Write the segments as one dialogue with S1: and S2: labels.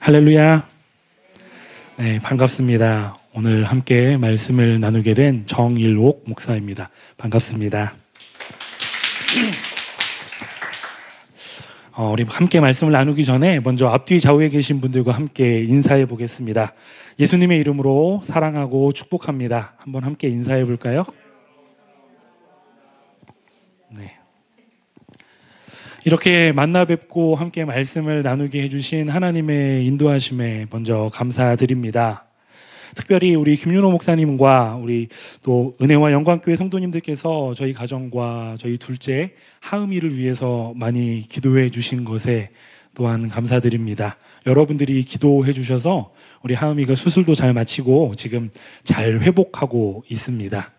S1: 할렐루야. 네, 반갑습니다. 오늘 함께 말씀을 나누게 된 정일옥 목사입니다. 반갑습니다. 우리 함께 말씀을 나누기 전에 먼저 앞뒤 좌우에 계신 분들과 함께 인사해 보겠습니다. 예수님의 이름으로 사랑하고 축복합니다. 한번 함께 인사해 볼까요? 네. 이렇게 만나 뵙고 함께 말씀을 나누게 해주신 하나님의 인도하심에 먼저 감사드립니다. 특별히 우리 김윤호 목사님과 우리 또 은혜와 영광교회 성도님들께서 저희 가정과 저희 둘째 하음이를 위해서 많이 기도해 주신 것에 또한 감사드립니다. 여러분들이 기도해 주셔서 우리 하음이가 수술도 잘 마치고 지금 잘 회복하고 있습니다.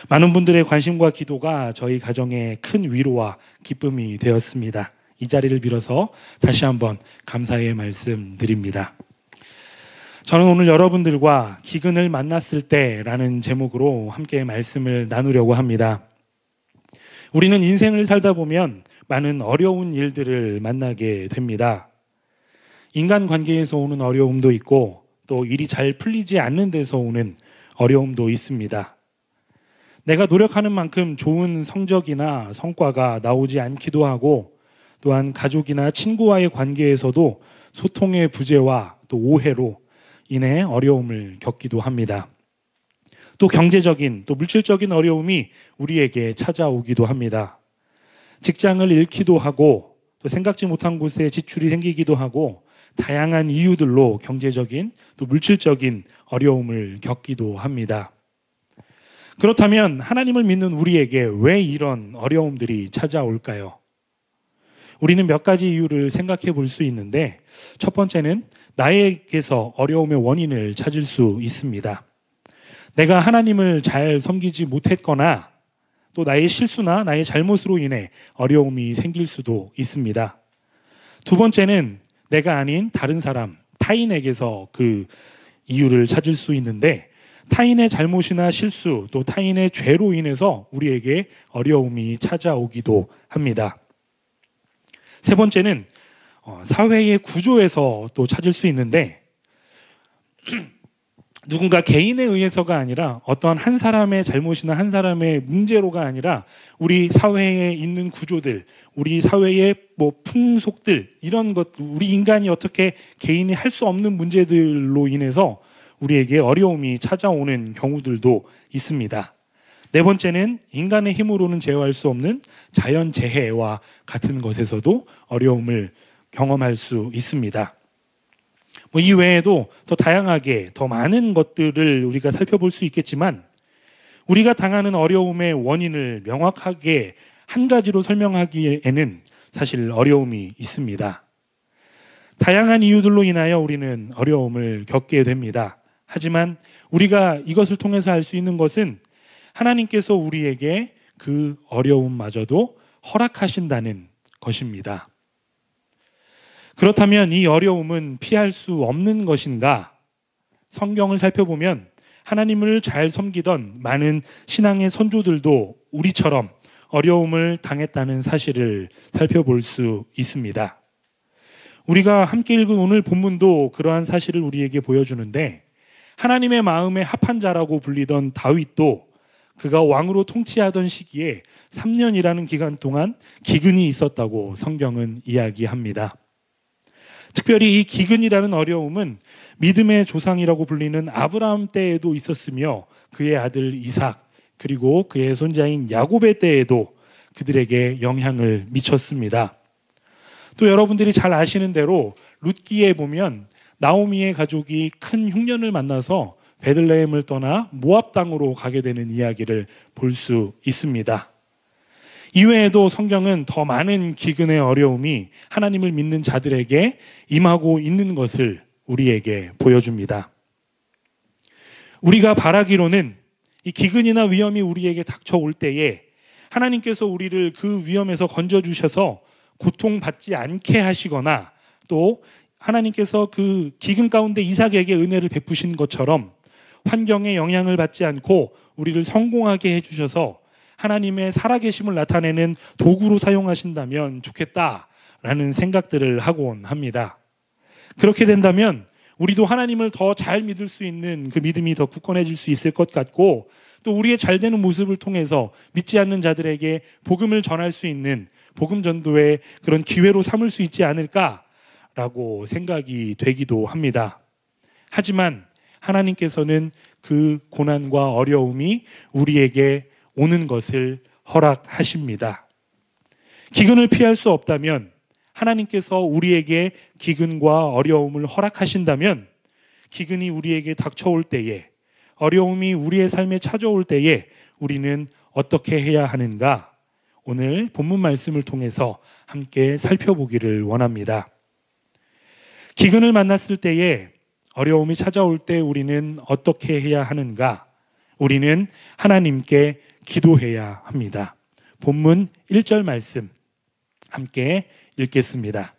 S1: 많은 분들의 관심과 기도가 저희 가정에 큰 위로와 기쁨이 되었습니다. 이 자리를 빌어서 다시 한번 감사의 말씀 드립니다. 저는 오늘 여러분들과 기근을 만났을 때라는 제목으로 함께 말씀을 나누려고 합니다. 우리는 인생을 살다 보면 많은 어려운 일들을 만나게 됩니다. 인간관계에서 오는 어려움도 있고 또 일이 잘 풀리지 않는 데서 오는 어려움도 있습니다. 내가 노력하는 만큼 좋은 성적이나 성과가 나오지 않기도 하고 또한 가족이나 친구와의 관계에서도 소통의 부재와 또 오해로 인해 어려움을 겪기도 합니다. 또 경제적인 또 물질적인 어려움이 우리에게 찾아오기도 합니다. 직장을 잃기도 하고 또 생각지 못한 곳에 지출이 생기기도 하고 다양한 이유들로 경제적인 또 물질적인 어려움을 겪기도 합니다. 그렇다면 하나님을 믿는 우리에게 왜 이런 어려움들이 찾아올까요? 우리는 몇 가지 이유를 생각해 볼 수 있는데 첫 번째는 나에게서 어려움의 원인을 찾을 수 있습니다. 내가 하나님을 잘 섬기지 못했거나 또 나의 실수나 나의 잘못으로 인해 어려움이 생길 수도 있습니다. 두 번째는 내가 아닌 다른 사람, 타인에게서 그 이유를 찾을 수 있는데 타인의 잘못이나 실수 또 타인의 죄로 인해서 우리에게 어려움이 찾아오기도 합니다. 세 번째는 사회의 구조에서 또 찾을 수 있는데 누군가 개인에 의해서가 아니라 어떤 한 사람의 잘못이나 한 사람의 문제로가 아니라 우리 사회에 있는 구조들, 우리 사회의 풍속들 이런 것, 우리 인간이 어떻게 개인이 할 수 없는 문제들로 인해서 우리에게 어려움이 찾아오는 경우들도 있습니다. 네 번째는 인간의 힘으로는 제어할 수 없는 자연재해와 같은 것에서도 어려움을 경험할 수 있습니다. 이 외에도 더 다양하게 더 많은 것들을 우리가 살펴볼 수 있겠지만 우리가 당하는 어려움의 원인을 명확하게 한 가지로 설명하기에는 사실 어려움이 있습니다. 다양한 이유들로 인하여 우리는 어려움을 겪게 됩니다. 하지만 우리가 이것을 통해서 알 수 있는 것은 하나님께서 우리에게 그 어려움마저도 허락하신다는 것입니다. 그렇다면 이 어려움은 피할 수 없는 것인가? 성경을 살펴보면 하나님을 잘 섬기던 많은 신앙의 선조들도 우리처럼 어려움을 당했다는 사실을 살펴볼 수 있습니다. 우리가 함께 읽은 오늘 본문도 그러한 사실을 우리에게 보여주는데 하나님의 마음에 합한 자라고 불리던 다윗도 그가 왕으로 통치하던 시기에 3년이라는 기간 동안 기근이 있었다고 성경은 이야기합니다. 특별히 이 기근이라는 어려움은 믿음의 조상이라고 불리는 아브라함 때에도 있었으며 그의 아들 이삭 그리고 그의 손자인 야곱의 때에도 그들에게 영향을 미쳤습니다. 또 여러분들이 잘 아시는 대로 룻기에 보면 나오미의 가족이 큰 흉년을 만나서 베들레헴을 떠나 모압 땅으로 가게 되는 이야기를 볼 수 있습니다. 이외에도 성경은 더 많은 기근의 어려움이 하나님을 믿는 자들에게 임하고 있는 것을 우리에게 보여줍니다. 우리가 바라기로는 이 기근이나 위험이 우리에게 닥쳐올 때에 하나님께서 우리를 그 위험에서 건져주셔서 고통받지 않게 하시거나 또 하나님께서 그 기근 가운데 이삭에게 은혜를 베푸신 것처럼 환경에 영향을 받지 않고 우리를 성공하게 해주셔서 하나님의 살아계심을 나타내는 도구로 사용하신다면 좋겠다라는 생각들을 하곤 합니다. 그렇게 된다면 우리도 하나님을 더 잘 믿을 수 있는 그 믿음이 더 굳건해질 수 있을 것 같고, 또 우리의 잘 되는 모습을 통해서 믿지 않는 자들에게 복음을 전할 수 있는 복음 전도의 그런 기회로 삼을 수 있지 않을까라고 생각이 되기도 합니다. 하지만 하나님께서는 그 고난과 어려움이 우리에게 오는 것을 허락하십니다. 기근을 피할 수 없다면, 하나님께서 우리에게 기근과 어려움을 허락하신다면, 기근이 우리에게 닥쳐올 때에, 어려움이 우리의 삶에 찾아올 때에 우리는 어떻게 해야 하는가? 오늘 본문 말씀을 통해서 함께 살펴보기를 원합니다. 기근을 만났을 때에, 어려움이 찾아올 때 우리는 어떻게 해야 하는가? 우리는 하나님께 기도해야 합니다. 본문 1절 말씀 함께 읽겠습니다.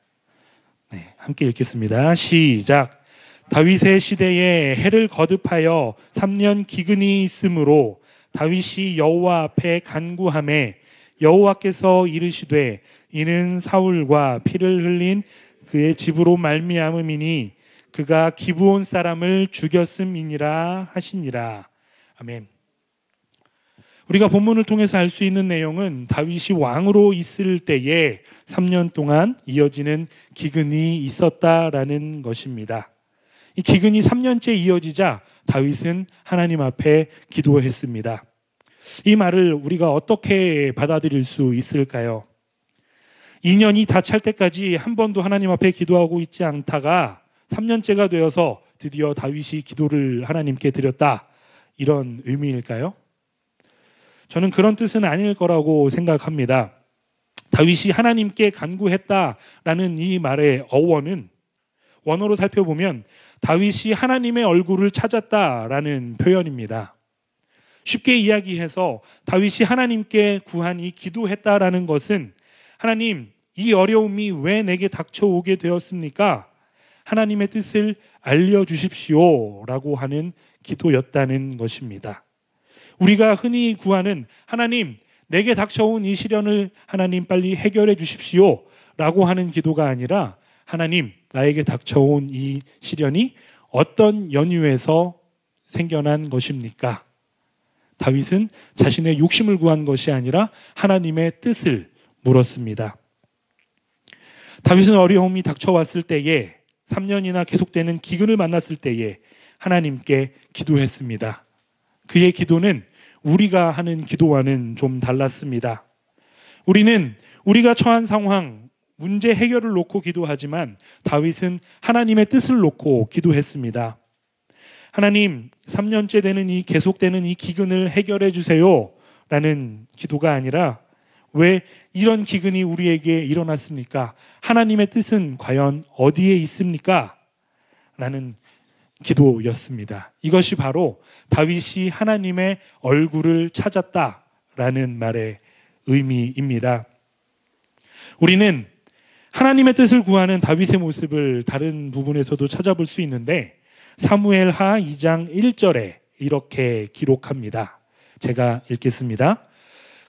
S1: 네, 함께 읽겠습니다. 시작. 다윗의 시대에 해를 거듭하여 3년 기근이 있으므로 다윗이 여호와 앞에 간구하매 여호와께서 이르시되 이는 사울과 피를 흘린 그의 집으로 말미암음이니 그가 기브온 사람을 죽였음이니라 하시니라. 아멘. 우리가 본문을 통해서 알 수 있는 내용은 다윗이 왕으로 있을 때에 3년 동안 이어지는 기근이 있었다라는 것입니다. 이 기근이 3년째 이어지자 다윗은 하나님 앞에 기도했습니다. 이 말을 우리가 어떻게 받아들일 수 있을까요? 2년이 다 찰 때까지 한 번도 하나님 앞에 기도하고 있지 않다가 3년째가 되어서 드디어 다윗이 기도를 하나님께 드렸다, 이런 의미일까요? 저는 그런 뜻은 아닐 거라고 생각합니다. 다윗이 하나님께 간구했다라는 이 말의 어원은 원어로 살펴보면 다윗이 하나님의 얼굴을 찾았다라는 표현입니다. 쉽게 이야기해서 다윗이 하나님께 구한 이 기도했다라는 것은, 하나님, 이 어려움이 왜 내게 닥쳐오게 되었습니까? 하나님의 뜻을 알려주십시오 라고 하는 기도였다는 것입니다. 우리가 흔히 구하는 하나님, 내게 닥쳐온 이 시련을 하나님 빨리 해결해 주십시오 라고 하는 기도가 아니라, 하나님, 나에게 닥쳐온 이 시련이 어떤 연유에서 생겨난 것입니까? 다윗은 자신의 욕심을 구한 것이 아니라 하나님의 뜻을 물었습니다. 다윗은 어려움이 닥쳐왔을 때에, 3년이나 계속되는 기근을 만났을 때에 하나님께 기도했습니다. 그의 기도는 우리가 하는 기도와는 좀 달랐습니다. 우리는 우리가 처한 상황, 문제 해결을 놓고 기도하지만 다윗은 하나님의 뜻을 놓고 기도했습니다. 하나님, 3년째 되는 이 계속되는 이 기근을 해결해 주세요 라는 기도가 아니라, 왜 이런 기근이 우리에게 일어났습니까? 하나님의 뜻은 과연 어디에 있습니까? 라는 기도였습니다. 이것이 바로 다윗이 하나님의 얼굴을 찾았다라는 말의 의미입니다. 우리는 하나님의 뜻을 구하는 다윗의 모습을 다른 부분에서도 찾아볼 수 있는데, 사무엘하 2장 1절에 이렇게 기록합니다. 제가 읽겠습니다.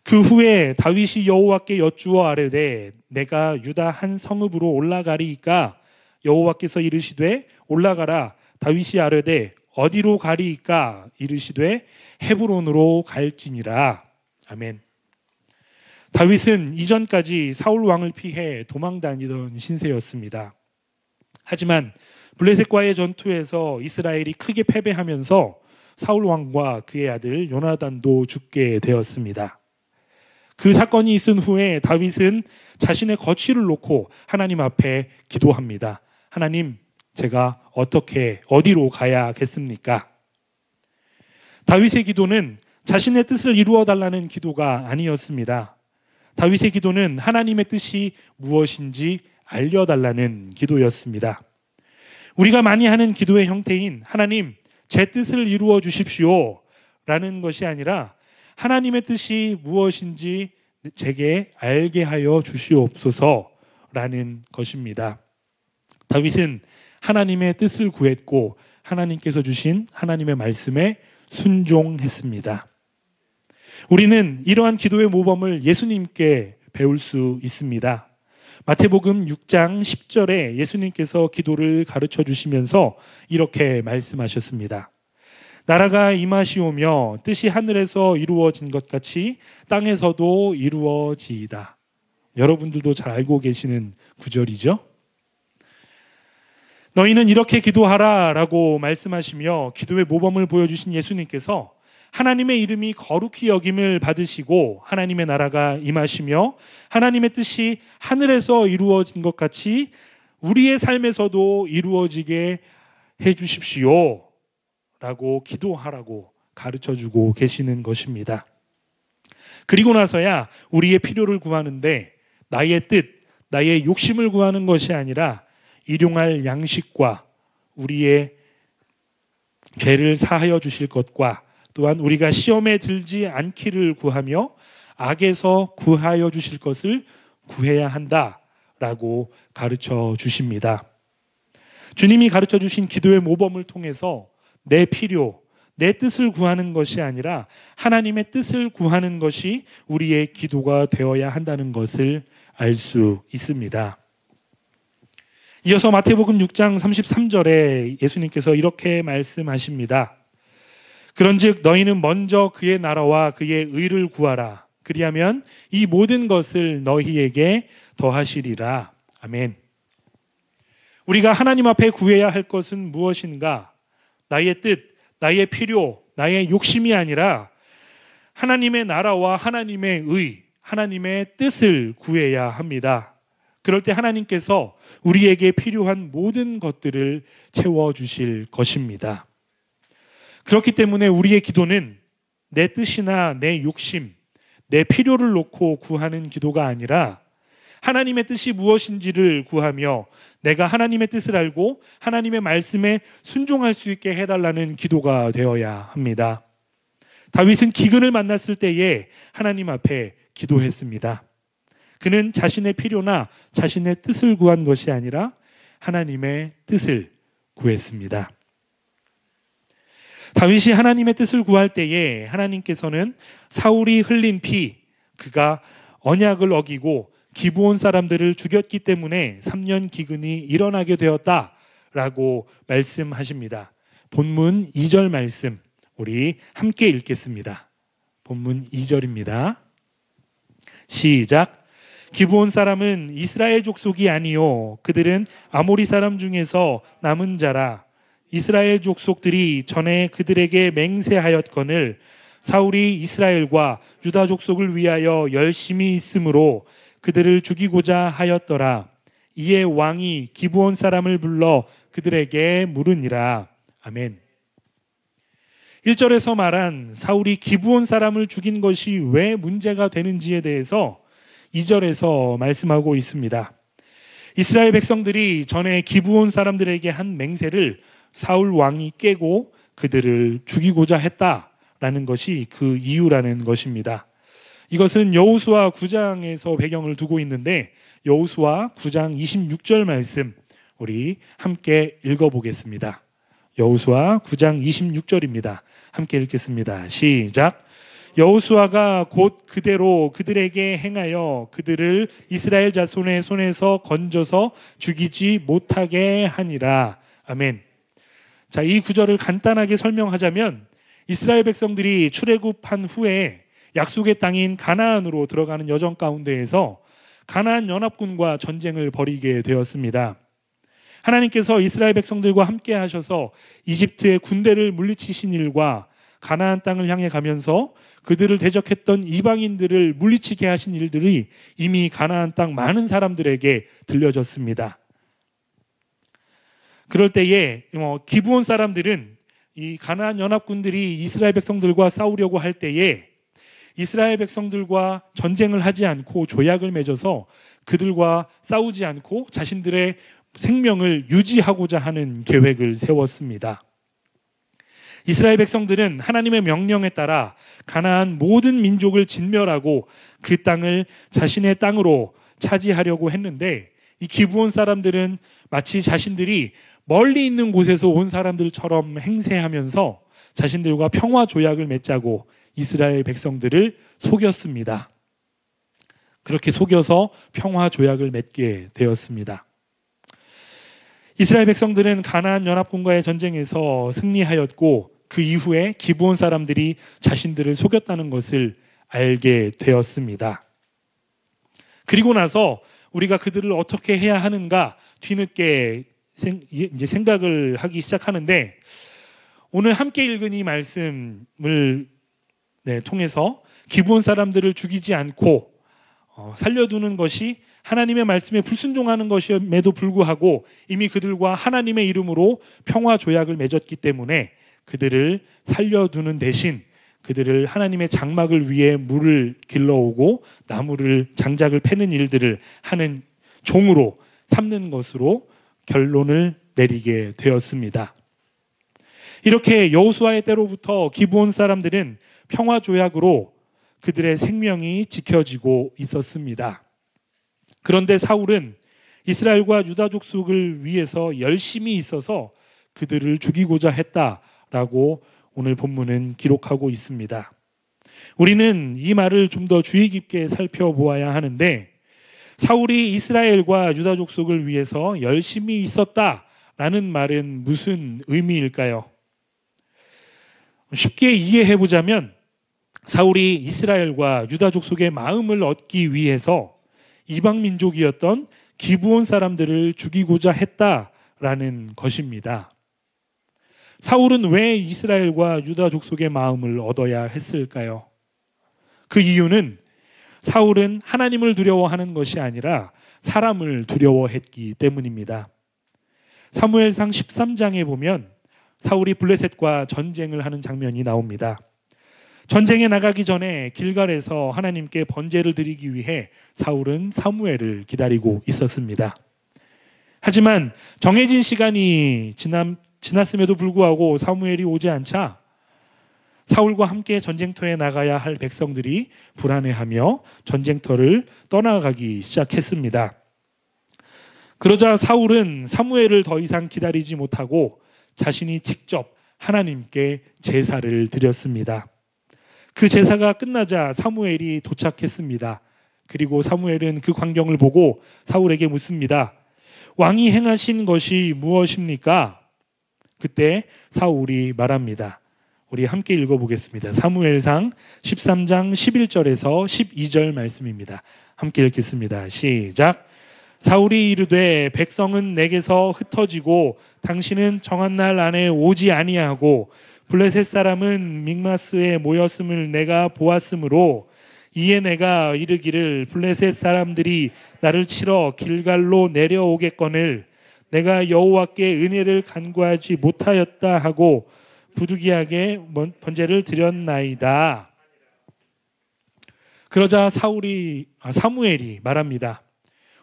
S1: 그 후에 다윗이 여호와께 여쭈어 아뢰되 내가 유다 한 성읍으로 올라가리이까? 여호와께서 이르시되 올라가라. 다윗이 아뢰되 어디로 가리이까? 이르시되 헤브론으로 갈지니라. 아멘. 다윗은 이전까지 사울 왕을 피해 도망 다니던 신세였습니다. 하지만 블레셋과의 전투에서 이스라엘이 크게 패배하면서 사울 왕과 그의 아들 요나단도 죽게 되었습니다. 그 사건이 있은 후에 다윗은 자신의 거취를 놓고 하나님 앞에 기도합니다. 하나님, 제가 어디로 가야겠습니까? 다윗의 기도는 자신의 뜻을 이루어 달라는 기도가 아니었습니다. 다윗의 기도는 하나님의 뜻이 무엇인지 알려달라는 기도였습니다. 우리가 많이 하는 기도의 형태인 하나님, 제 뜻을 이루어 주십시오 라는 것이 아니라, 하나님의 뜻이 무엇인지 제게 알게 하여 주시옵소서라는 것입니다. 다윗은 하나님의 뜻을 구했고 하나님께서 주신 하나님의 말씀에 순종했습니다. 우리는 이러한 기도의 모범을 예수님께 배울 수 있습니다. 마태복음 6장 10절에 예수님께서 기도를 가르쳐 주시면서 이렇게 말씀하셨습니다. 나라가 임하시오며 뜻이 하늘에서 이루어진 것 같이 땅에서도 이루어지이다. 여러분들도 잘 알고 계시는 구절이죠. 너희는 이렇게 기도하라 라고 말씀하시며 기도의 모범을 보여주신 예수님께서 하나님의 이름이 거룩히 여김을 받으시고 하나님의 나라가 임하시며 하나님의 뜻이 하늘에서 이루어진 것 같이 우리의 삶에서도 이루어지게 해주십시오 라고 기도하라고 가르쳐주고 계시는 것입니다. 그리고 나서야 우리의 필요를 구하는데 나의 뜻, 나의 욕심을 구하는 것이 아니라 일용할 양식과 우리의 죄를 사하여 주실 것과 또한 우리가 시험에 들지 않기를 구하며 악에서 구하여 주실 것을 구해야 한다라고 가르쳐 주십니다. 주님이 가르쳐 주신 기도의 모범을 통해서 내 필요, 내 뜻을 구하는 것이 아니라 하나님의 뜻을 구하는 것이 우리의 기도가 되어야 한다는 것을 알 수 있습니다. 이어서 마태복음 6장 33절에 예수님께서 이렇게 말씀하십니다. 그런즉 너희는 먼저 그의 나라와 그의 의를 구하라. 그리하면 이 모든 것을 너희에게 더하시리라. 아멘. 우리가 하나님 앞에 구해야 할 것은 무엇인가? 나의 뜻, 나의 필요, 나의 욕심이 아니라 하나님의 나라와 하나님의 의, 하나님의 뜻을 구해야 합니다. 그럴 때 하나님께서 우리에게 필요한 모든 것들을 채워주실 것입니다. 그렇기 때문에 우리의 기도는 내 뜻이나 내 욕심, 내 필요를 놓고 구하는 기도가 아니라 하나님의 뜻이 무엇인지를 구하며 내가 하나님의 뜻을 알고 하나님의 말씀에 순종할 수 있게 해달라는 기도가 되어야 합니다. 다윗은 기근을 만났을 때에 하나님 앞에 기도했습니다. 그는 자신의 필요나 자신의 뜻을 구한 것이 아니라 하나님의 뜻을 구했습니다. 다윗이 하나님의 뜻을 구할 때에 하나님께서는 사울이 흘린 피, 그가 언약을 어기고 기브온 사람들을 죽였기 때문에 3년 기근이 일어나게 되었다라고 말씀하십니다. 본문 2절 말씀 우리 함께 읽겠습니다. 본문 2절입니다. 시작. 기브온 사람은 이스라엘 족속이 아니요 그들은 아모리 사람 중에서 남은 자라. 이스라엘 족속들이 전에 그들에게 맹세하였거늘 사울이 이스라엘과 유다 족속을 위하여 열심히 있으므로 그들을 죽이고자 하였더라. 이에 왕이 기브온 사람을 불러 그들에게 물으니라. 아멘. 1절에서 말한 사울이 기브온 사람을 죽인 것이 왜 문제가 되는지에 대해서 2절에서 말씀하고 있습니다. 이스라엘 백성들이 전에 기브온 사람들에게 한 맹세를 사울 왕이 깨고 그들을 죽이고자 했다라는 것이 그 이유라는 것입니다. 이것은 여호수아 9장에서 배경을 두고 있는데 여호수아 9장 26절 말씀 우리 함께 읽어보겠습니다. 여호수아 9장 26절입니다. 함께 읽겠습니다. 시작. 여호수아가 곧 그대로 그들에게 행하여 그들을 이스라엘 자손의 손에서 건져서 죽이지 못하게 하니라. 아멘. 자, 이 구절을 간단하게 설명하자면 이스라엘 백성들이 출애굽한 후에 약속의 땅인 가나안으로 들어가는 여정 가운데에서 가나안 연합군과 전쟁을 벌이게 되었습니다. 하나님께서 이스라엘 백성들과 함께 하셔서 이집트의 군대를 물리치신 일과 가나안 땅을 향해 가면서 그들을 대적했던 이방인들을 물리치게 하신 일들이 이미 가나안 땅 많은 사람들에게 들려졌습니다. 그럴 때에 기브온 사람들은 이 가나안 연합군들이 이스라엘 백성들과 싸우려고 할 때에 이스라엘 백성들과 전쟁을 하지 않고 조약을 맺어서 그들과 싸우지 않고 자신들의 생명을 유지하고자 하는 계획을 세웠습니다. 이스라엘 백성들은 하나님의 명령에 따라 가나안 모든 민족을 진멸하고 그 땅을 자신의 땅으로 차지하려고 했는데 이 기브온 사람들은 마치 자신들이 멀리 있는 곳에서 온 사람들처럼 행세하면서 자신들과 평화 조약을 맺자고 이스라엘 백성들을 속였습니다. 그렇게 속여서 평화 조약을 맺게 되었습니다. 이스라엘 백성들은 가나안 연합군과의 전쟁에서 승리하였고 그 이후에 기브온 사람들이 자신들을 속였다는 것을 알게 되었습니다. 그리고 나서 우리가 그들을 어떻게 해야 하는가 뒤늦게 이제 생각을 하기 시작하는데, 오늘 함께 읽은 이 말씀을 통해서 기브온 사람들을 죽이지 않고 살려두는 것이 하나님의 말씀에 불순종하는 것임에도 불구하고 이미 그들과 하나님의 이름으로 평화 조약을 맺었기 때문에 그들을 살려두는 대신 그들을 하나님의 장막을 위해 물을 길러오고 나무를 장작을 패는 일들을 하는 종으로 삼는 것으로 결론을 내리게 되었습니다. 이렇게 여호수아의 때로부터 기브온 사람들은 평화 조약으로 그들의 생명이 지켜지고 있었습니다. 그런데 사울은 이스라엘과 유다 족속을 위해서 열심히 있어서 그들을 죽이고자 했다라고 오늘 본문은 기록하고 있습니다. 우리는 이 말을 좀 더 주의 깊게 살펴보아야 하는데, 사울이 이스라엘과 유다 족속을 위해서 열심히 있었다라는 말은 무슨 의미일까요? 쉽게 이해해 보자면 사울이 이스라엘과 유다 족속의 마음을 얻기 위해서 이방 민족이었던 기브온 사람들을 죽이고자 했다라는 것입니다. 사울은 왜 이스라엘과 유다 족속의 마음을 얻어야 했을까요? 그 이유는 사울은 하나님을 두려워하는 것이 아니라 사람을 두려워했기 때문입니다. 사무엘상 13장에 보면 사울이 블레셋과 전쟁을 하는 장면이 나옵니다. 전쟁에 나가기 전에 길갈에서 하나님께 번제를 드리기 위해 사울은 사무엘을 기다리고 있었습니다. 하지만 정해진 시간이 지났음에도 불구하고 사무엘이 오지 않자 사울과 함께 전쟁터에 나가야 할 백성들이 불안해하며 전쟁터를 떠나가기 시작했습니다. 그러자 사울은 사무엘을 더 이상 기다리지 못하고 자신이 직접 하나님께 제사를 드렸습니다. 그 제사가 끝나자 사무엘이 도착했습니다. 그리고 사무엘은 그 광경을 보고 사울에게 묻습니다. 왕이 행하신 것이 무엇입니까? 그때 사울이 말합니다. 우리 함께 읽어보겠습니다. 사무엘상 13장 11절에서 12절 말씀입니다. 함께 읽겠습니다. 시작. 사울이 이르되 백성은 내게서 흩어지고 당신은 정한 날 안에 오지 아니하고 블레셋 사람은 믹마스에 모였음을 내가 보았으므로 이에 내가 이르기를 블레셋 사람들이 나를 치러 길갈로 내려오겠거늘 내가 여호와께 은혜를 간구하지 못하였다 하고 부득이하게 번제를 드렸나이다. 그러자 사무엘이 말합니다.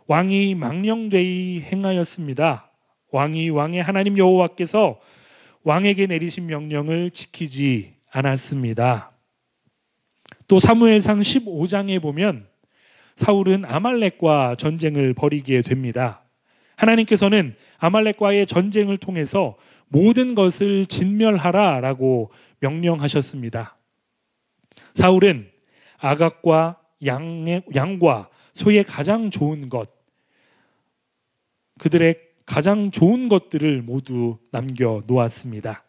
S1: 왕이 망령되이 행하였습니다. 왕의 하나님 여호와께서 왕에게 내리신 명령을 지키지 않았습니다. 또 사무엘상 15장에 보면 사울은 아말렉과 전쟁을 벌이게 됩니다. 하나님께서는 아말렉과의 전쟁을 통해서 모든 것을 진멸하라라고 명령하셨습니다. 사울은 아각과 양과 소의 가장 좋은 것, 그들의 가장 좋은 것들을 모두 남겨 놓았습니다.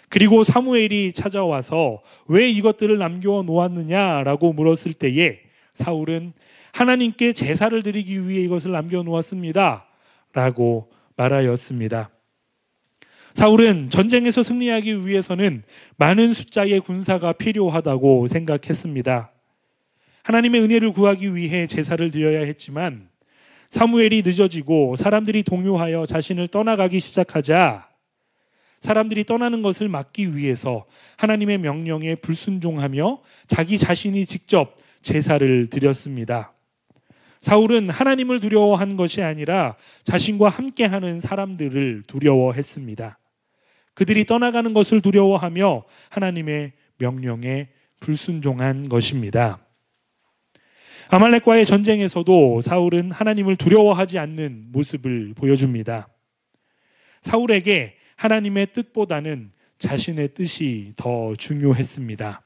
S1: 그리고 사무엘이 찾아와서 왜 이것들을 남겨 놓았느냐라고 물었을 때에 사울은 하나님께 제사를 드리기 위해 이것을 남겨 놓았습니다 라고 말하였습니다. 사울은 전쟁에서 승리하기 위해서는 많은 숫자의 군사가 필요하다고 생각했습니다. 하나님의 은혜를 구하기 위해 제사를 드려야 했지만 사무엘이 늦어지고 사람들이 동요하여 자신을 떠나가기 시작하자 사람들이 떠나는 것을 막기 위해서 하나님의 명령에 불순종하며 자기 자신이 직접 제사를 드렸습니다. 사울은 하나님을 두려워한 것이 아니라 자신과 함께하는 사람들을 두려워했습니다. 그들이 떠나가는 것을 두려워하며 하나님의 명령에 불순종한 것입니다. 아말렉과의 전쟁에서도 사울은 하나님을 두려워하지 않는 모습을 보여줍니다. 사울에게 하나님의 뜻보다는 자신의 뜻이 더 중요했습니다.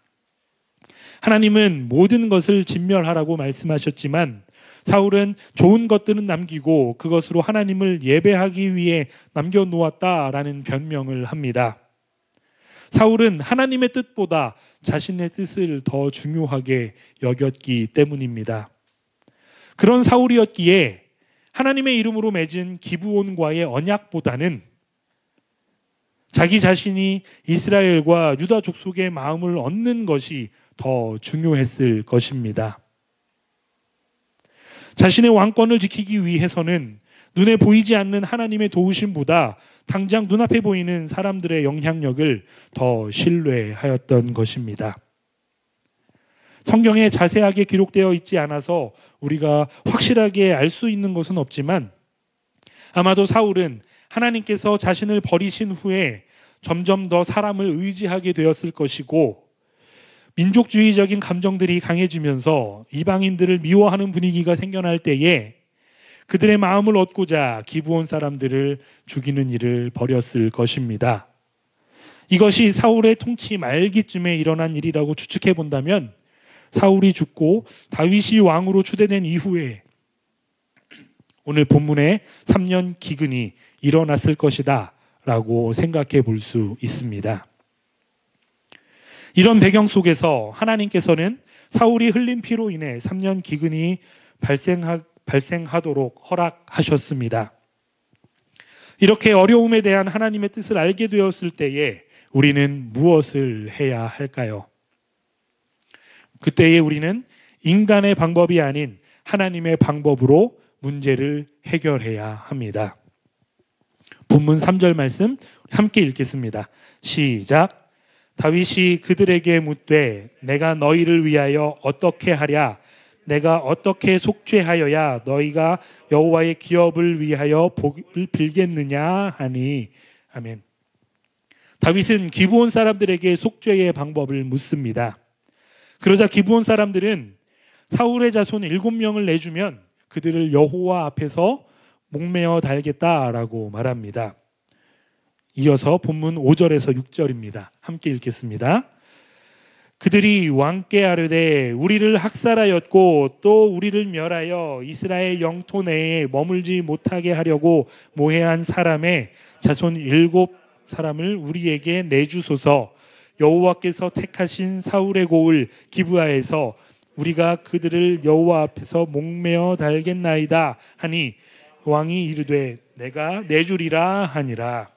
S1: 하나님은 모든 것을 진멸하라고 말씀하셨지만 사울은 좋은 것들은 남기고 그것으로 하나님을 예배하기 위해 남겨놓았다라는 변명을 합니다. 사울은 하나님의 뜻보다 자신의 뜻을 더 중요하게 여겼기 때문입니다. 그런 사울이었기에 하나님의 이름으로 맺은 기브온과의 언약보다는 자기 자신이 이스라엘과 유다 족속의 마음을 얻는 것이 더 중요했을 것입니다. 자신의 왕권을 지키기 위해서는 눈에 보이지 않는 하나님의 도우심보다 당장 눈앞에 보이는 사람들의 영향력을 더 신뢰하였던 것입니다. 성경에 자세하게 기록되어 있지 않아서 우리가 확실하게 알 수 있는 것은 없지만 아마도 사울은 하나님께서 자신을 버리신 후에 점점 더 사람을 의지하게 되었을 것이고 민족주의적인 감정들이 강해지면서 이방인들을 미워하는 분위기가 생겨날 때에 그들의 마음을 얻고자 기브온 사람들을 죽이는 일을 벌였을 것입니다. 이것이 사울의 통치 말기쯤에 일어난 일이라고 추측해 본다면 사울이 죽고 다윗이 왕으로 추대된 이후에 오늘 본문에 3년 기근이 일어났을 것이다 라고 생각해 볼 수 있습니다. 이런 배경 속에서 하나님께서는 사울이 흘린 피로 인해 3년 기근이 발생하도록 허락하셨습니다. 이렇게 어려움에 대한 하나님의 뜻을 알게 되었을 때에 우리는 무엇을 해야 할까요? 그때에 우리는 인간의 방법이 아닌 하나님의 방법으로 문제를 해결해야 합니다. 본문 3절 말씀 함께 읽겠습니다. 시작. 다윗이 그들에게 묻되 내가 너희를 위하여 어떻게 하랴? 내가 어떻게 속죄하여야 너희가 여호와의 기업을 위하여 복을 빌겠느냐 하니. 아멘. 다윗은 기브온 사람들에게 속죄의 방법을 묻습니다. 그러자 기브온 사람들은 사울의 자손 7명을 내주면 그들을 여호와 앞에서 목매어 달겠다라고 말합니다. 이어서 본문 5절에서 6절입니다. 함께 읽겠습니다. 그들이 왕께 아뢰되 우리를 학살하였고 또 우리를 멸하여 이스라엘 영토 내에 머물지 못하게 하려고 모해한 사람의 자손 7사람을 우리에게 내주소서. 여호와께서 택하신 사울의 고을 기브아에서 우리가 그들을 여호와 앞에서 목매어 달겠나이다 하니 왕이 이르되 내가 내주리라 하니라.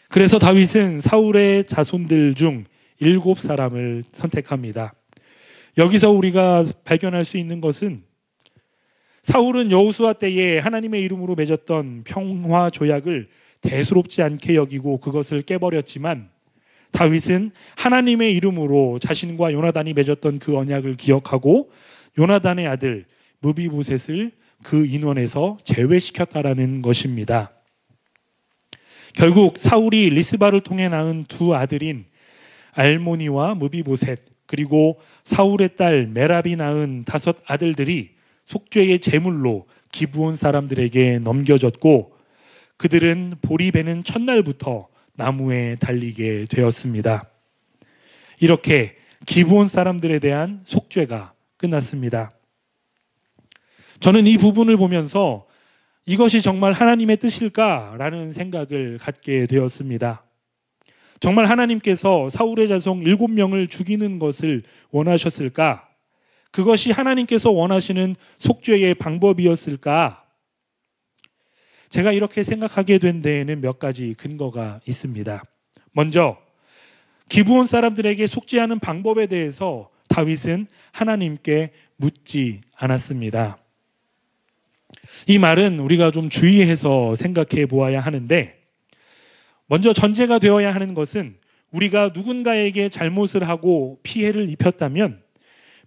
S1: 그래서 다윗은 사울의 자손들 중 7사람을 선택합니다. 여기서 우리가 발견할 수 있는 것은 사울은 여호수아 때에 하나님의 이름으로 맺었던 평화 조약을 대수롭지 않게 여기고 그것을 깨버렸지만 다윗은 하나님의 이름으로 자신과 요나단이 맺었던 그 언약을 기억하고 요나단의 아들 무비보셋을 그 인원에서 제외시켰다라는 것입니다. 결국 사울이 리스바를 통해 낳은 두 아들인 알모니와 무비보셋 그리고 사울의 딸 메랍이 낳은 5 아들들이 속죄의 제물로 기브온 사람들에게 넘겨졌고 그들은 보리 베는 첫날부터 나무에 달리게 되었습니다. 이렇게 기브온 사람들에 대한 속죄가 끝났습니다. 저는 이 부분을 보면서 이것이 정말 하나님의 뜻일까라는 생각을 갖게 되었습니다. 정말 하나님께서 사울의 자손 7명을 죽이는 것을 원하셨을까? 그것이 하나님께서 원하시는 속죄의 방법이었을까? 제가 이렇게 생각하게 된 데에는 몇 가지 근거가 있습니다. 먼저 기브온 사람들에게 속죄하는 방법에 대해서 다윗은 하나님께 묻지 않았습니다. 이 말은 우리가 좀 주의해서 생각해 보아야 하는데 먼저 전제가 되어야 하는 것은 우리가 누군가에게 잘못을 하고 피해를 입혔다면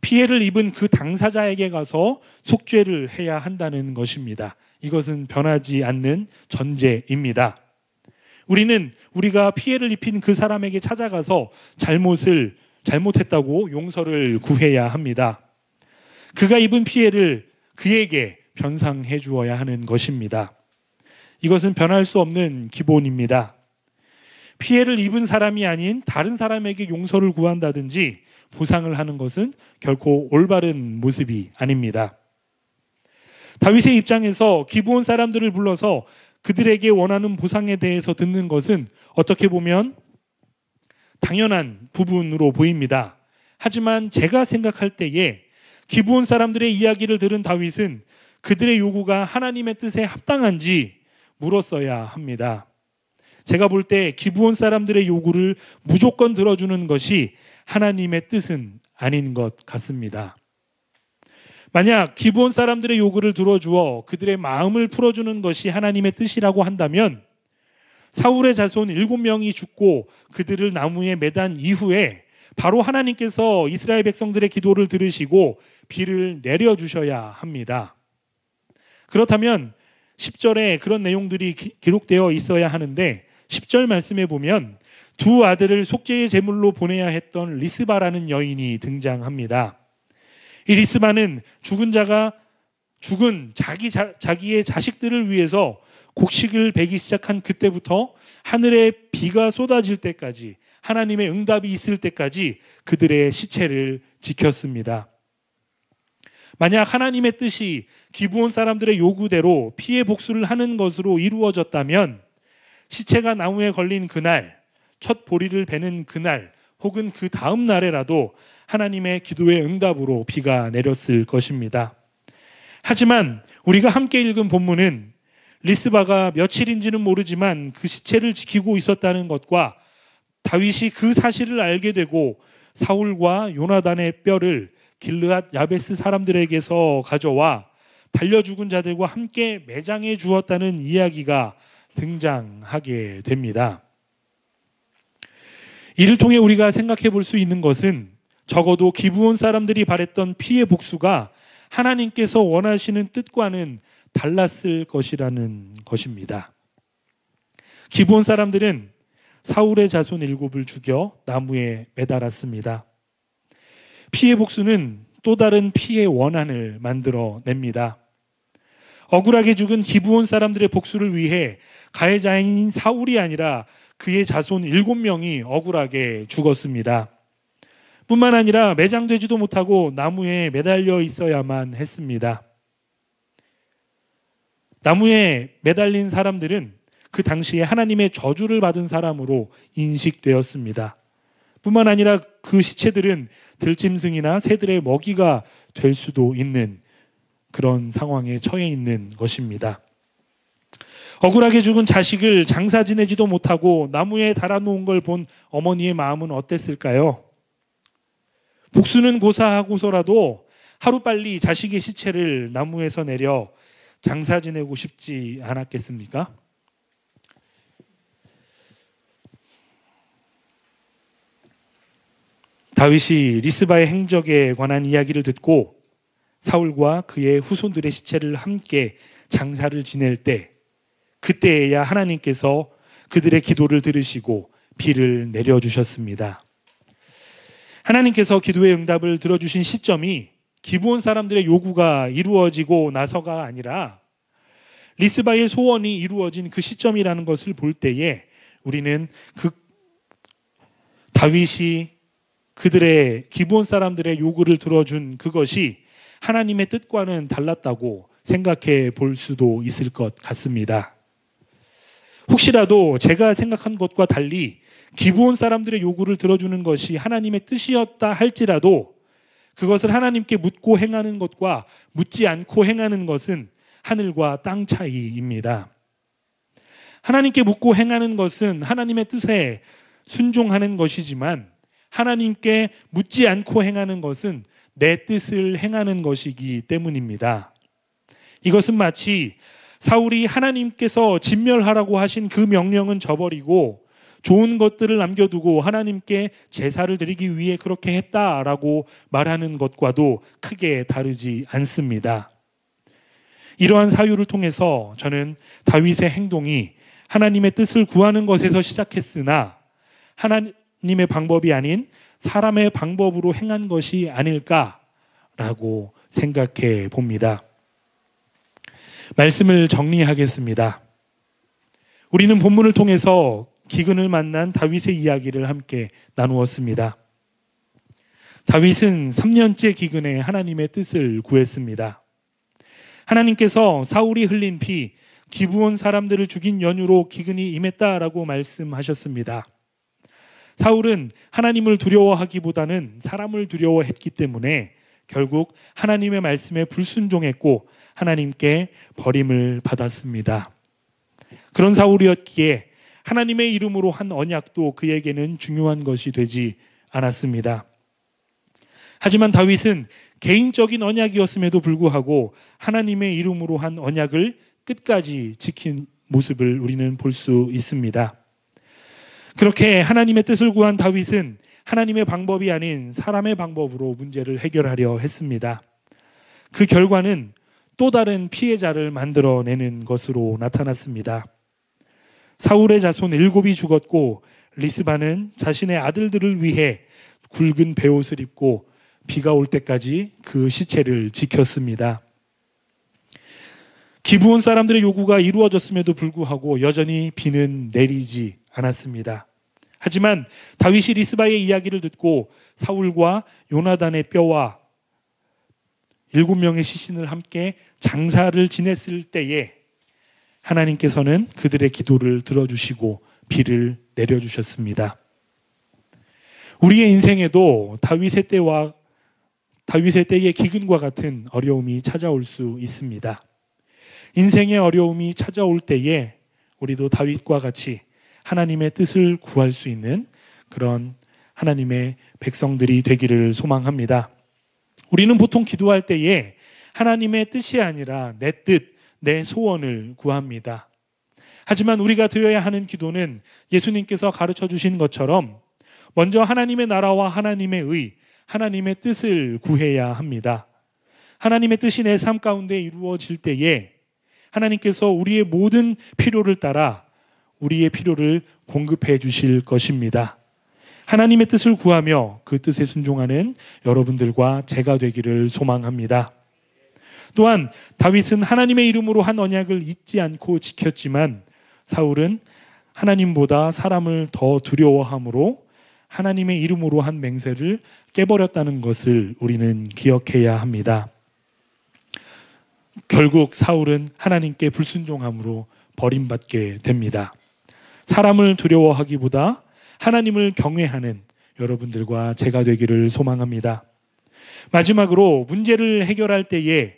S1: 피해를 입은 그 당사자에게 가서 속죄를 해야 한다는 것입니다. 이것은 변하지 않는 전제입니다. 우리는 우리가 피해를 입힌 그 사람에게 찾아가서 잘못했다고 용서를 구해야 합니다. 그가 입은 피해를 그에게 변상해 주어야 하는 것입니다. 이것은 변할 수 없는 기본입니다. 피해를 입은 사람이 아닌 다른 사람에게 용서를 구한다든지 보상을 하는 것은 결코 올바른 모습이 아닙니다. 다윗의 입장에서 기브온 사람들을 불러서 그들에게 원하는 보상에 대해서 듣는 것은 어떻게 보면 당연한 부분으로 보입니다. 하지만 제가 생각할 때에 기브온 사람들의 이야기를 들은 다윗은 그들의 요구가 하나님의 뜻에 합당한지 물었어야 합니다. 제가 볼 때 기브온 사람들의 요구를 무조건 들어주는 것이 하나님의 뜻은 아닌 것 같습니다. 만약 기브온 사람들의 요구를 들어주어 그들의 마음을 풀어주는 것이 하나님의 뜻이라고 한다면 사울의 자손 7명이 죽고 그들을 나무에 매단 이후에 바로 하나님께서 이스라엘 백성들의 기도를 들으시고 비를 내려주셔야 합니다. 그렇다면 10절에 그런 내용들이 기록되어 있어야 하는데 10절 말씀에 보면 두 아들을 속죄의 제물로 보내야 했던 리스바라는 여인이 등장합니다. 이 리스바는 죽은 자기의 자식들을 위해서 곡식을 베기 시작한 그때부터 하늘에 비가 쏟아질 때까지 하나님의 응답이 있을 때까지 그들의 시체를 지켰습니다. 만약 하나님의 뜻이 기브온 사람들의 요구대로 피해 복수를 하는 것으로 이루어졌다면 시체가 나무에 걸린 그날, 첫 보리를 베는 그날 혹은 그 다음 날에라도 하나님의 기도의 응답으로 비가 내렸을 것입니다. 하지만 우리가 함께 읽은 본문은 리스바가 며칠인지는 모르지만 그 시체를 지키고 있었다는 것과 다윗이 그 사실을 알게 되고 사울과 요나단의 뼈를 길르앗 야베스 사람들에게서 가져와 달려 죽은 자들과 함께 매장해 주었다는 이야기가 등장하게 됩니다. 이를 통해 우리가 생각해 볼 수 있는 것은 적어도 기브온 사람들이 바랬던 피해 복수가 하나님께서 원하시는 뜻과는 달랐을 것이라는 것입니다. 기브온 사람들은 사울의 자손 7을 죽여 나무에 매달았습니다. 피해 복수는 또 다른 피해 원한을 만들어냅니다. 억울하게 죽은 기브온 사람들의 복수를 위해 가해자인 사울이 아니라 그의 자손 7명이 억울하게 죽었습니다. 뿐만 아니라 매장되지도 못하고 나무에 매달려 있어야만 했습니다. 나무에 매달린 사람들은 그 당시에 하나님의 저주를 받은 사람으로 인식되었습니다. 뿐만 아니라 그 시체들은 들짐승이나 새들의 먹이가 될 수도 있는 그런 상황에 처해 있는 것입니다. 억울하게 죽은 자식을 장사 지내지도 못하고 나무에 달아놓은 걸 본 어머니의 마음은 어땠을까요? 복수는 고사하고서라도 하루빨리 자식의 시체를 나무에서 내려 장사 지내고 싶지 않았겠습니까? 다윗이 리스바의 행적에 관한 이야기를 듣고 사울과 그의 후손들의 시체를 함께 장사를 지낼 때 그때에야 하나님께서 그들의 기도를 들으시고 비를 내려주셨습니다. 하나님께서 기도의 응답을 들어주신 시점이 기브온 사람들의 요구가 이루어지고 나서가 아니라 리스바의 소원이 이루어진 그 시점이라는 것을 볼 때에 우리는 그 다윗이 그들의 기브온 사람들의 요구를 들어준 그것이 하나님의 뜻과는 달랐다고 생각해 볼 수도 있을 것 같습니다. 혹시라도 제가 생각한 것과 달리 기브온 사람들의 요구를 들어주는 것이 하나님의 뜻이었다 할지라도 그것을 하나님께 묻고 행하는 것과 묻지 않고 행하는 것은 하늘과 땅 차이입니다. 하나님께 묻고 행하는 것은 하나님의 뜻에 순종하는 것이지만 하나님께 묻지 않고 행하는 것은 내 뜻을 행하는 것이기 때문입니다. 이것은 마치 사울이 하나님께서 진멸하라고 하신 그 명령은 저버리고 좋은 것들을 남겨두고 하나님께 제사를 드리기 위해 그렇게 했다라고 말하는 것과도 크게 다르지 않습니다. 이러한 사유를 통해서 저는 다윗의 행동이 하나님의 뜻을 구하는 것에서 시작했으나 하나님의 방법이 아닌 사람의 방법으로 행한 것이 아닐까라고 생각해 봅니다. 말씀을 정리하겠습니다. 우리는 본문을 통해서 기근을 만난 다윗의 이야기를 함께 나누었습니다. 다윗은 3년째 기근에 하나님의 뜻을 구했습니다. 하나님께서 사울이 흘린 피, 기브온 사람들을 죽인 연유로 기근이 임했다라고 말씀하셨습니다. 사울은 하나님을 두려워하기보다는 사람을 두려워했기 때문에 결국 하나님의 말씀에 불순종했고 하나님께 버림을 받았습니다. 그런 사울이었기에 하나님의 이름으로 한 언약도 그에게는 중요한 것이 되지 않았습니다. 하지만 다윗은 개인적인 언약이었음에도 불구하고 하나님의 이름으로 한 언약을 끝까지 지킨 모습을 우리는 볼 수 있습니다. 그렇게 하나님의 뜻을 구한 다윗은 하나님의 방법이 아닌 사람의 방법으로 문제를 해결하려 했습니다. 그 결과는 또 다른 피해자를 만들어내는 것으로 나타났습니다. 사울의 자손 7이 죽었고 리스바는 자신의 아들들을 위해 굵은 베옷을 입고 비가 올 때까지 그 시체를 지켰습니다. 기브온 사람들의 요구가 이루어졌음에도 불구하고 여전히 비는 내리지 않았습니다. 하지만 다윗이 리스바의 이야기를 듣고 사울과 요나단의 뼈와 7명의 시신을 함께 장사를 지냈을 때에 하나님께서는 그들의 기도를 들어주시고 비를 내려주셨습니다. 우리의 인생에도 다윗의 때의 기근과 같은 어려움이 찾아올 수 있습니다. 인생의 어려움이 찾아올 때에 우리도 다윗과 같이 하나님의 뜻을 구할 수 있는 그런 하나님의 백성들이 되기를 소망합니다. 우리는 보통 기도할 때에 하나님의 뜻이 아니라 내 뜻, 내 소원을 구합니다. 하지만 우리가 드려야 하는 기도는 예수님께서 가르쳐 주신 것처럼 먼저 하나님의 나라와 하나님의 의, 하나님의 뜻을 구해야 합니다. 하나님의 뜻이 내 삶 가운데 이루어질 때에 하나님께서 우리의 모든 필요를 따라 우리의 필요를 공급해 주실 것입니다. 하나님의 뜻을 구하며 그 뜻에 순종하는 여러분들과 제가 되기를 소망합니다. 또한 다윗은 하나님의 이름으로 한 언약을 잊지 않고 지켰지만 사울은 하나님보다 사람을 더 두려워함으로 하나님의 이름으로 한 맹세를 깨버렸다는 것을 우리는 기억해야 합니다. 결국 사울은 하나님께 불순종함으로 버림받게 됩니다. 사람을 두려워하기보다 하나님을 경외하는 여러분들과 제가 되기를 소망합니다. 마지막으로 문제를 해결할 때에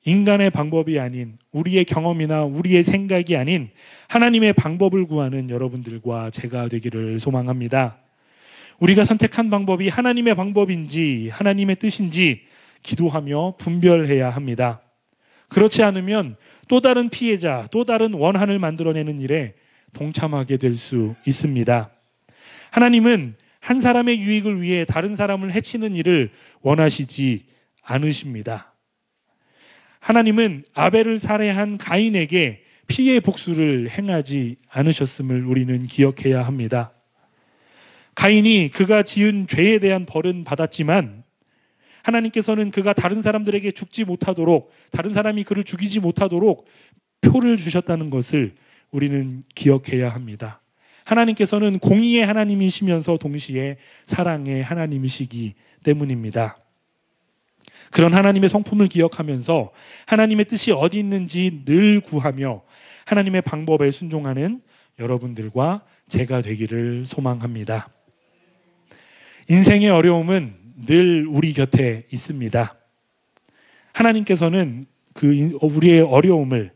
S1: 인간의 방법이 아닌 우리의 경험이나 우리의 생각이 아닌 하나님의 방법을 구하는 여러분들과 제가 되기를 소망합니다. 우리가 선택한 방법이 하나님의 방법인지 하나님의 뜻인지 기도하며 분별해야 합니다. 그렇지 않으면 또 다른 피해자, 또 다른 원한을 만들어내는 일에 동참하게 될 수 있습니다. 하나님은 한 사람의 유익을 위해 다른 사람을 해치는 일을 원하시지 않으십니다. 하나님은 아벨을 살해한 가인에게 피해 복수를 행하지 않으셨음을 우리는 기억해야 합니다. 가인이 그가 지은 죄에 대한 벌은 받았지만 하나님께서는 그가 다른 사람들에게 죽지 못하도록, 다른 사람이 그를 죽이지 못하도록 표를 주셨다는 것을 우리는 기억해야 합니다. 하나님께서는 공의의 하나님이시면서 동시에 사랑의 하나님이시기 때문입니다. 그런 하나님의 성품을 기억하면서 하나님의 뜻이 어디 있는지 늘 구하며 하나님의 방법에 순종하는 여러분들과 제가 되기를 소망합니다. 인생의 어려움은 늘 우리 곁에 있습니다. 하나님께서는 우리의 어려움을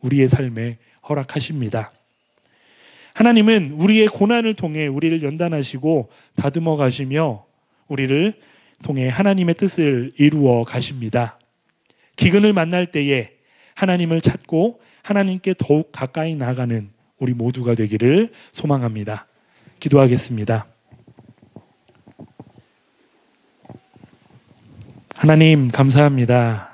S1: 우리의 삶에 허락하십니다. 하나님은 우리의 고난을 통해 우리를 연단하시고 다듬어 가시며 우리를 통해 하나님의 뜻을 이루어 가십니다. 기근을 만날 때에 하나님을 찾고 하나님께 더욱 가까이 나아가는 우리 모두가 되기를 소망합니다. 기도하겠습니다. 하나님 감사합니다.